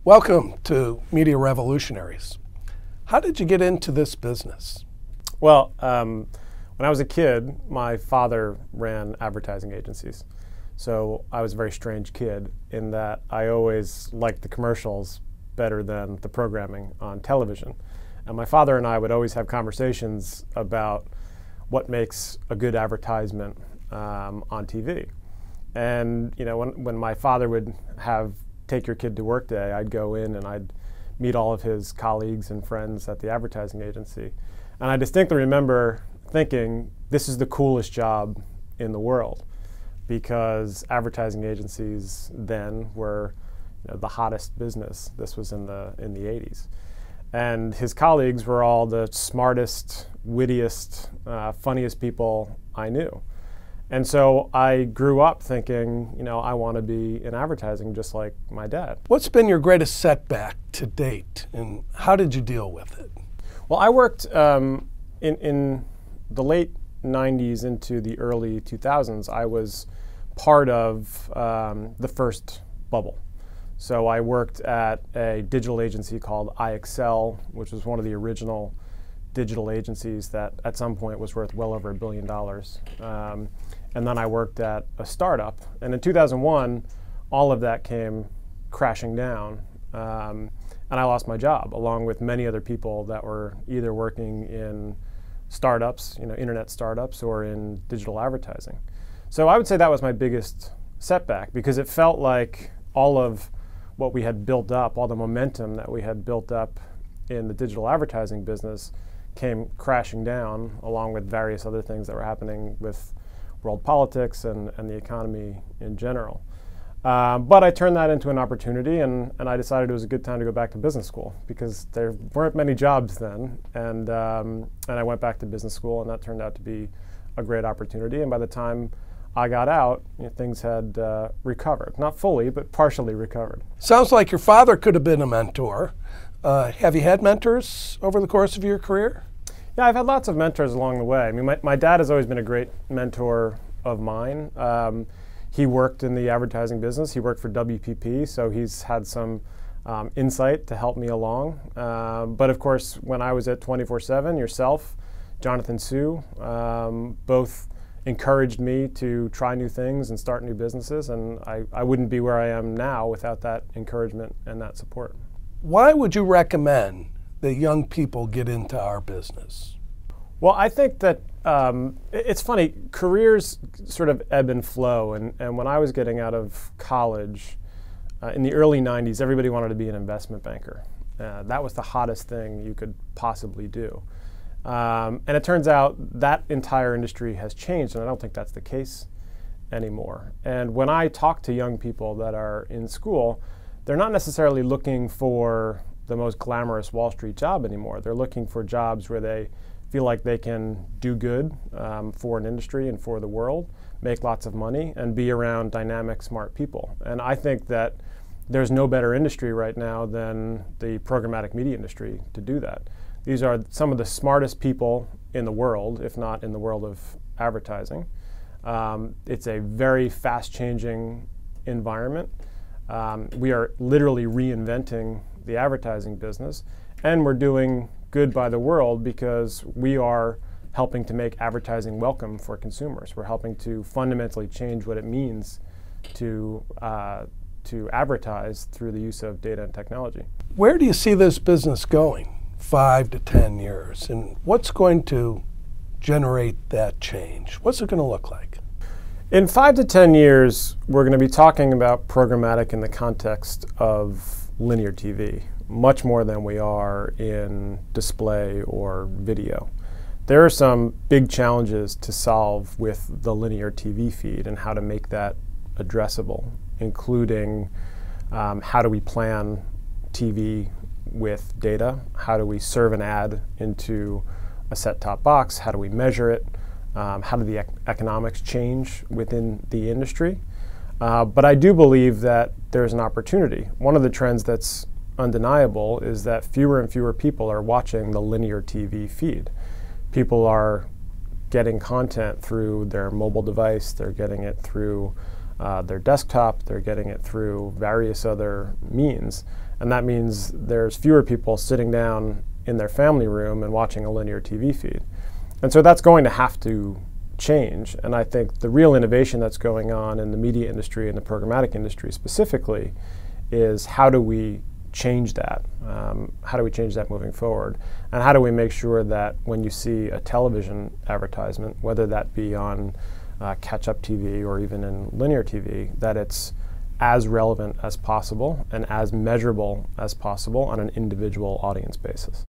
Welcome to Media Revolutionaries. How did you get into this business? Well, when I was a kid, my father ran advertising agencies. So I was a very strange kid in that I always liked the commercials better than the programming on television. And my father and I would always have conversations about what makes a good advertisement on TV. And when my father would take your kid to work day, I'd go in and I'd meet all of his colleagues and friends at the advertising agency. And I distinctly remember thinking, this is the coolest job in the world, because advertising agencies then were the hottest business. This was in the 80s. And his colleagues were all the smartest, wittiest, funniest people I knew. And so I grew up thinking, I want to be in advertising just like my dad. What's been your greatest setback to date, and how did you deal with it? Well, I worked in the late 90s into the early 2000s. I was part of the first bubble. So I worked at a digital agency called iExcel, which was one of the original digital agencies that at some point was worth well over $1 billion. And then I worked at a startup. And in 2001, all of that came crashing down. And I lost my job, along with many other people that were either working in startups, internet startups, or in digital advertising. So I would say that was my biggest setback, because it felt like all of what we had built up, all the momentum that we had built up in the digital advertising business came crashing down, along with various other things that were happening with world politics and the economy in general. But I turned that into an opportunity, and I decided it was a good time to go back to business school, because there weren't many jobs then. And I went back to business school, and that turned out to be a great opportunity. And by the time I got out, things had recovered. Not fully, but partially recovered. Sounds like your father could have been a mentor. Have you had mentors over the course of your career? Yeah, I've had lots of mentors along the way. I mean, my dad has always been a great mentor of mine. He worked in the advertising business. He worked for WPP, so he's had some insight to help me along. But of course, when I was at 24/7, yourself, Jonathan Sue, both encouraged me to try new things and start new businesses, and I wouldn't be where I am now without that encouragement and that support. Why would you recommend that young people get into our business? Well, I think that it's funny, careers sort of ebb and flow, and when I was getting out of college in the early 90s, everybody wanted to be an investment banker. That was the hottest thing you could possibly do. And it turns out that entire industry has changed, and I don't think that's the case anymore. And when I talk to young people that are in school, they're not necessarily looking for the most glamorous Wall Street job anymore. They're looking for jobs where they feel like they can do good for an industry and for the world, make lots of money, and be around dynamic, smart people. And I think that there's no better industry right now than the programmatic media industry to do that. These are some of the smartest people in the world, if not in the world of advertising. It's a very fast-changing environment. We are literally reinventing the advertising business, and we're doing good by the world because we are helping to make advertising welcome for consumers. We're helping to fundamentally change what it means to advertise through the use of data and technology. Where do you see this business going 5 to 10 years, and what's going to generate that change? What's it going to look like? In 5 to 10 years, we're going to be talking about programmatic in the context of linear TV, much more than we are in display or video. There are some big challenges to solve with the linear TV feed and how to make that addressable, including how do we plan TV with data? How do we serve an ad into a set-top box? How do we measure it? How do the economics change within the industry? But I do believe that there's an opportunity. One of the trends that's undeniable is that fewer and fewer people are watching the linear TV feed. People are getting content through their mobile device, they're getting it through their desktop, they're getting it through various other means. And that means there's fewer people sitting down in their family room and watching a linear TV feed. And so that's going to have to change. And I think the real innovation that's going on in the media industry and the programmatic industry specifically is how do we change that? How do we change that moving forward? And how do we make sure that when you see a television advertisement, whether that be on catch-up TV or even in linear TV, that it's as relevant as possible and as measurable as possible on an individual audience basis?